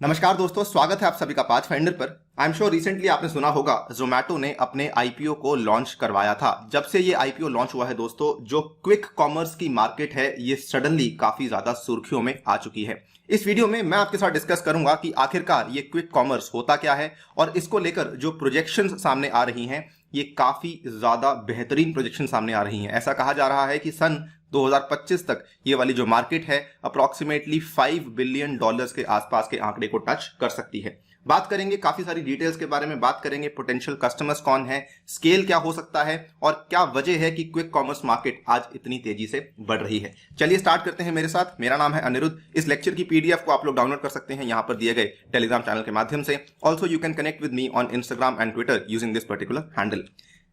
नमस्कार दोस्तों, स्वागत है आप सभी का पाथफाइंडर पर। आई एम श्योर रिसेंटली आपने सुना होगा जोमेटो ने अपने आईपीओ को लॉन्च करवाया था। जब से ये आईपीओ लॉन्च हुआ है दोस्तों, जो क्विक कॉमर्स की मार्केट है ये सडनली काफी ज्यादा सुर्खियों में आ चुकी है। इस वीडियो में मैं आपके साथ डिस्कस करूंगा कि आखिरकार ये क्विक कॉमर्स होता क्या है और इसको लेकर जो प्रोजेक्शंस सामने आ रही हैं ये काफी ज्यादा बेहतरीन प्रोजेक्शन सामने आ रही हैं। ऐसा कहा जा रहा है कि सन 2025 तक ये वाली जो मार्केट है अप्रोक्सीमेटली $5 बिलियन के आसपास के आंकड़े को टच कर सकती है। बात करेंगे काफी सारी डिटेल्स के बारे में, बात करेंगे पोटेंशियल कस्टमर्स कौन है, स्केल क्या हो सकता है और क्या वजह है कि क्विक कॉमर्स मार्केट आज इतनी तेजी से बढ़ रही है। चलिए स्टार्ट करते हैं मेरे साथ। मेरा नाम है अनिरुद्ध। इस लेक्चर की पीडीएफ को आप लोग डाउनलोड कर सकते हैं यहाँ पर दिए गए टेलीग्राम चैनल के माध्यम से। Also you can connect with me on Instagram and Twitter using this particular handle.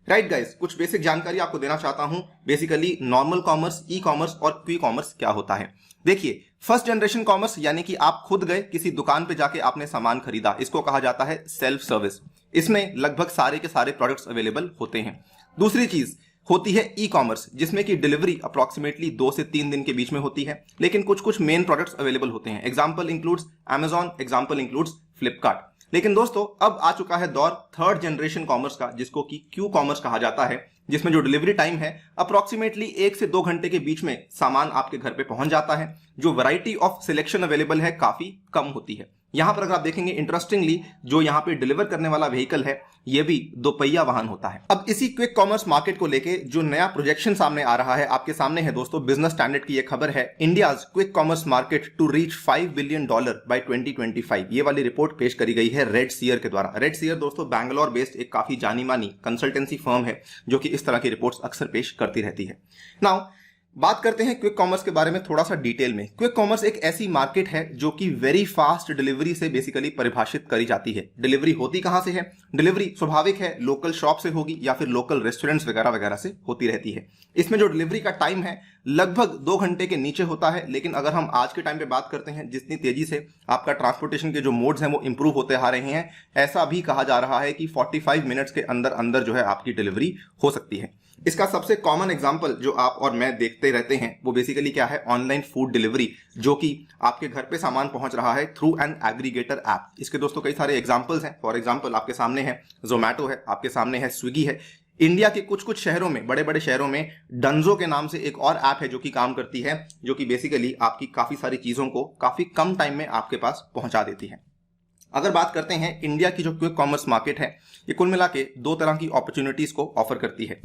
Right guys, कुछ बेसिक जानकारी आपको देना चाहता हूं। Basically normal commerce, e commerce और क्विक कॉमर्स क्या होता है। देखिए, फर्स्ट जनरेशन कॉमर्स यानी कि आप खुद गए किसी दुकान पे जाके आपने सामान खरीदा, इसको कहा जाता है सेल्फ सर्विस। इसमें लगभग सारे के सारे प्रोडक्ट्स अवेलेबल होते हैं। दूसरी चीज होती है ई कॉमर्स, जिसमें कि डिलीवरी अप्रोक्सीमेटली 2 से 3 दिन के बीच में होती है, लेकिन कुछ कुछ मेन प्रोडक्ट्स अवेलेबल होते हैं। Example includes Amazon, example includes Flipkart. लेकिन दोस्तों अब आ चुका है दौर थर्ड जनरेशन कॉमर्स का, जिसको कि क्यू कॉमर्स कहा जाता है, जिसमें जो डिलीवरी टाइम है अप्रोक्सीमेटली 1 से 2 घंटे के बीच में सामान आपके घर पे पहुंच जाता है। जो वैरायटी ऑफ सिलेक्शन अवेलेबल है काफी कम होती है। यहां पर अगर आप देखेंगे इंटरेस्टिंगली, जो यहां पे डिलीवर करने वाला व्हीकल है ये भी 2 पहिया वाहन होता है। अब इसी क्विक कॉमर्स मार्केट को लेके जो नया प्रोजेक्शन सामने आ रहा है आपके सामने है दोस्तों। बिजनेस स्टैंडर्ड की ये खबर है, India's quick commerce market to reach $5 billion by 2025। ये वाली रिपोर्ट पेश करी गई है रेड सीयर के द्वारा। रेड सीयर दोस्तों बैंगलोर बेस्ड एक काफी जानी मानी कंसल्टेंसी फर्म है जो कि इस तरह की रिपोर्ट्स अक्सर पेश करती रहती है। नाउ बात करते हैं क्विक कॉमर्स के बारे में थोड़ा सा डिटेल में। क्विक कॉमर्स एक ऐसी मार्केट है जो कि वेरी फास्ट डिलीवरी से बेसिकली परिभाषित करी जाती है। डिलीवरी होती कहां से है? डिलीवरी स्वाभाविक है लोकल शॉप से होगी या फिर लोकल रेस्टोरेंट्स वगैरह वगैरह से होती रहती है। इसमें जो डिलीवरी का टाइम है लगभग 2 घंटे के नीचे होता है। लेकिन अगर हम आज के टाइम पे बात करते हैं, जितनी तेजी से आपका ट्रांसपोर्टेशन के जो मोड्स हैं वो इंप्रूव होते आ रहे हैं, ऐसा भी कहा जा रहा है कि 45 मिनट्स के अंदर अंदर जो है आपकी डिलीवरी हो सकती है। इसका सबसे कॉमन एग्जांपल जो आप और मैं देखते रहते हैं वो बेसिकली क्या है? ऑनलाइन फूड डिलीवरी, जो कि आपके घर पे सामान पहुंच रहा है थ्रू एन एग्रीगेटर ऐप। इसके दोस्तों कई सारे एग्जांपल्स हैं। फॉर एग्जांपल आपके सामने है जोमेटो है, आपके सामने है स्विगी है। इंडिया के कुछ कुछ शहरों में, बड़े बड़े शहरों में डंजो के नाम से एक और ऐप है जो कि काम करती है, जो कि बेसिकली आपकी काफी सारी चीजों को काफी कम टाइम में आपके पास पहुंचा देती है। अगर बात करते हैं इंडिया की जो क्विक कॉमर्स मार्केट है, ये कुल मिला के 2 तरह की अपॉर्चुनिटीज को ऑफर करती है।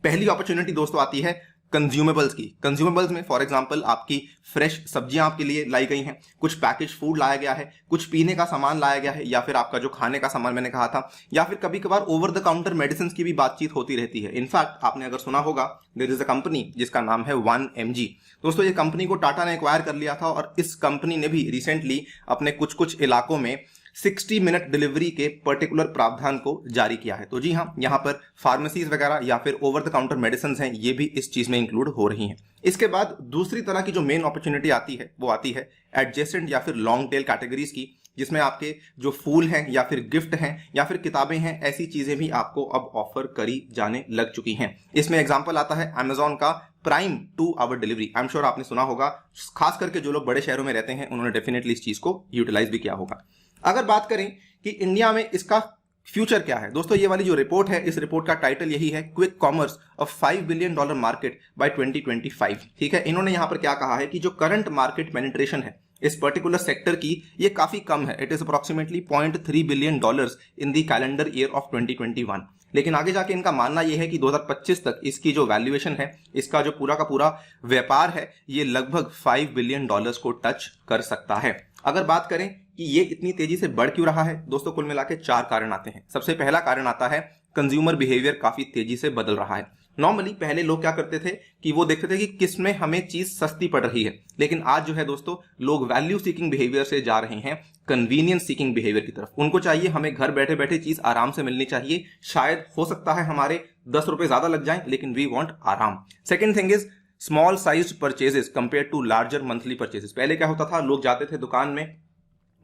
पहली अपॉर्चुनिटी दोस्तों आती है कंज्यूमेबल्स की। कंज्यूमेबल्स में फॉर एग्जांपल आपकी फ्रेश सब्जियां आपके लिए लाई गई हैं, कुछ पैकेज फूड लाया गया है, कुछ पीने का सामान लाया गया है, या फिर आपका जो खाने का सामान मैंने कहा था, या फिर कभी कभार ओवर द काउंटर मेडिसिन की भी बातचीत होती रहती है। इनफैक्ट आपने अगर सुना होगा, देयर इज अ कंपनी जिसका नाम है 1mg। दोस्तों ये कंपनी को टाटा ने एक्वायर कर लिया था और इस कंपनी ने भी रिसेंटली अपने कुछ कुछ इलाकों में 60 मिनट डिलीवरी के पर्टिकुलर प्रावधान को जारी किया है। तो जी हाँ, यहाँ पर फार्मेसीज वगैरह या फिर ओवर द काउंटर मेडिसिन हैं, ये भी इस चीज में इंक्लूड हो रही हैं। इसके बाद दूसरी तरह की जो मेन अपॉर्चुनिटी आती है वो आती है एडजेसेंट या फिर लॉन्ग टेल कैटेगरीज की, जिसमें आपके जो फूल हैं या फिर गिफ्ट हैं या फिर किताबें हैं, ऐसी चीजें भी आपको अब ऑफर करी जाने लग चुकी हैं। इसमें एग्जांपल आता है Amazon का prime 2 hour delivery. I am sure आपने सुना होगा, खास करके जो लोग बड़े शहरों में रहते हैं उन्होंने डेफिनेटली इस चीज को यूटिलाइज भी किया होगा। अगर बात करें कि इंडिया में इसका फ्यूचर क्या है, दोस्तों ये वाली जो रिपोर्ट है, इस रिपोर्ट का टाइटल यही है, क्विक कॉमर्स अ $5 बिलियन मार्केट बाय 2025। ठीक है, इन्होंने यहां पर क्या कहा है कि जो करंट मार्केट पेनिट्रेशन है इस पर्टिकुलर सेक्टर की, ये काफी कम है। It is approximately $0.3 billion in the calendar year of 2021। लेकिन आगे जाके इनका मानना यह है कि 2025 तक इसकी जो वैल्यूएशन है, इसका जो पूरा का पूरा व्यापार है, ये लगभग $5 बिलियन को टच कर सकता है। अगर बात करें कि ये इतनी तेजी से बढ़ क्यों रहा है, दोस्तों कुल मिला के 4 कारण आते हैं। सबसे पहला कारण आता है कंज्यूमर बिहेवियर काफी तेजी से बदल रहा है। नॉर्मली पहले लोग क्या करते थे कि वो देखते थे कि किस में हमें चीज सस्ती पड़ रही है, लेकिन आज जो है दोस्तों लोग वैल्यू सीकिंग बिहेवियर से जा रहे हैं कन्वीनियंस सीकिंग बिहेवियर की तरफ। उनको चाहिए हमें घर बैठे बैठे चीज आराम से मिलनी चाहिए। शायद हो सकता है हमारे 10 रुपए ज्यादा लग जाएं, लेकिन वी वांट आराम। Second thing is small size purchases compare to larger monthly purchases. पहले क्या होता था, लोग जाते थे दुकान में,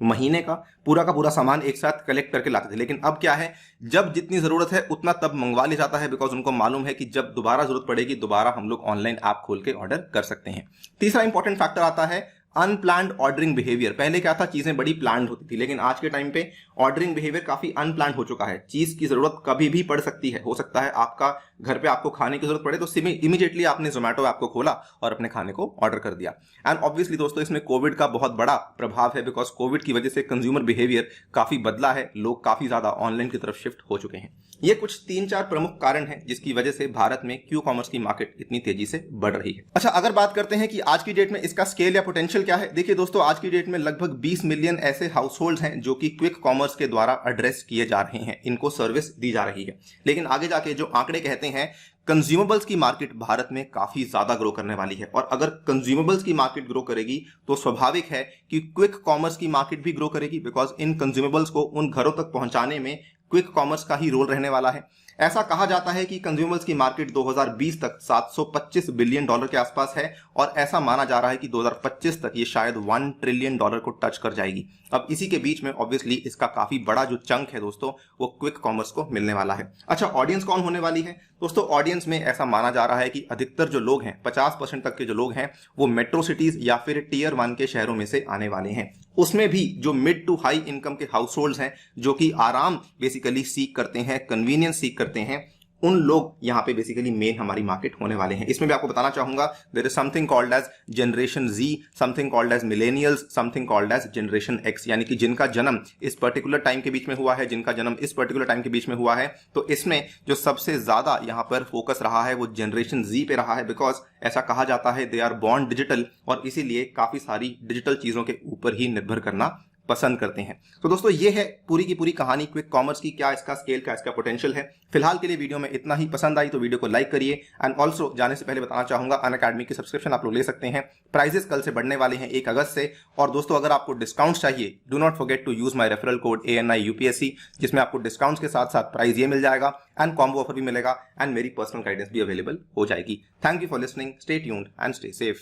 महीने का पूरा सामान एक साथ कलेक्ट करके लाते थे। लेकिन अब क्या है, जब जितनी जरूरत है उतना तब मंगवा लिया जाता है, बिकॉज उनको मालूम है कि जब दोबारा जरूरत पड़ेगी दोबारा हम लोग ऑनलाइन ऐप खोल के ऑर्डर कर सकते हैं। तीसरा इंपॉर्टेंट फैक्टर आता है अनप्लान्ड ऑर्डरिंग बिहेवियर। पहले क्या था, चीजें बड़ी प्लान्ड होती थी, लेकिन आज के टाइम पे ऑर्डरिंग बिहेवियर काफी अनप्लान्ड हो चुका है। चीज की जरूरत कभी भी पड़ सकती है। हो सकता है आपका घर पे आपको खाने की जरूरत पड़े तो इमीडिएटली आपने जोमेटो ऐप को खोला और अपने खाने को ऑर्डर कर दिया। एंड ऑब्वियसली दोस्तों इसमें कोविड का बहुत बड़ा प्रभाव है, बिकॉज कोविड की वजह से कंज्यूमर बिहेवियर काफी बदला है। लोग काफी ज्यादा ऑनलाइन की तरफ शिफ्ट हो चुके हैं। ये कुछ 3-4 प्रमुख कारण हैं जिसकी वजह से भारत में क्यू कॉमर्स की मार्केट इतनी तेजी से बढ़ रही है। अच्छा, अगर बात करते हैं कि आज की डेट में इसका स्केल या पोटेंशियल क्या है, देखिए दोस्तों आज की डेट में लगभग 20 मिलियन ऐसे हाउस होल्ड हैं जो कि क्विक कॉमर्स के द्वारा एड्रेस किए जा रहे हैं, इनको सर्विस दी जा रही है। लेकिन आगे जाके जो आंकड़े कहते हैं कंज्यूमेबल्स की मार्केट भारत में काफी ज्यादा ग्रो करने वाली है। और अगर कंज्यूमेबल्स की मार्केट ग्रो करेगी तो स्वाभाविक है कि क्विक कॉमर्स की मार्केट भी ग्रो करेगी, बिकॉज इन कंज्यूमेबल्स को उन घरों तक पहुंचाने में क्विक कॉमर्स का ही रोल रहने वाला है। ऐसा कहा जाता है कि कंज्यूमर्स की मार्केट 2020 तक $725 बिलियन के आसपास है और ऐसा माना जा रहा है कि 2025 तक ये शायद $1 ट्रिलियन को टच कर जाएगी। अब इसी के बीच में ऑब्वियसली इसका काफी बड़ा जो चंक है दोस्तों वो क्विक कॉमर्स को मिलने वाला है। अच्छा, ऑडियंस कौन होने वाली है दोस्तों? ऑडियंस में ऐसा माना जा रहा है कि अधिकतर जो लोग हैं, 50% तक के जो लोग हैं, वो मेट्रो सिटीज या फिर टियर 1 के शहरों में से आने वाले हैं। उसमें भी जो मिड टू हाई इनकम के हाउस होल्ड हैं, जो कि आराम बेसिकली सीख करते हैं, कन्वीनियंस सीख करते हैं, उन लोग यहाँ पे बेसिकली मेन हमारी मार्केट होने वाले हैं। इसमें भी आपको बताना चाहूंगा there is something called as generation Z, something called as millennials, something called as generation X, यानी कि जिनका जन्म इस पर्टिकुलर टाइम के बीच में हुआ है, जिनका जन्म इस पर्टिकुलर टाइम के बीच में हुआ है। तो इसमें जो सबसे ज्यादा यहाँ पर फोकस रहा है वो जनरेशन जी पे रहा है, बिकॉज ऐसा कहा जाता है दे आर बॉर्न डिजिटल और इसीलिए काफी सारी डिजिटल चीजों के ऊपर ही निर्भर करना पसंद करते हैं। तो दोस्तों ये है पूरी की पूरी कहानी क्विक कॉमर्स की, क्या इसका स्केल, क्या इसका पोटेंशियल है। फिलहाल के लिए वीडियो में इतना ही। पसंद आई तो वीडियो को लाइक करिए। एंड ऑल्सो जाने से पहले बताना चाहूंगा अनअकैडमी की सब्सक्रिप्शन आप लोग ले सकते हैं। प्राइजेस कल से बढ़ने वाले हैं 1 अगस्त से। और दोस्तों अगर आपको डिस्काउंट चाहिए, do not forget to use my referral code ANI UPSC, जिसमें आपको डिस्काउंट के साथ साथ प्राइस ये मिल जाएगा एंड कॉम्बो ऑफर भी मिलेगा एंड मेरी पर्सनल गाइडेंस भी अवेलेबल हो जाएगी। Thank you for listening, stay tuned and stay safe.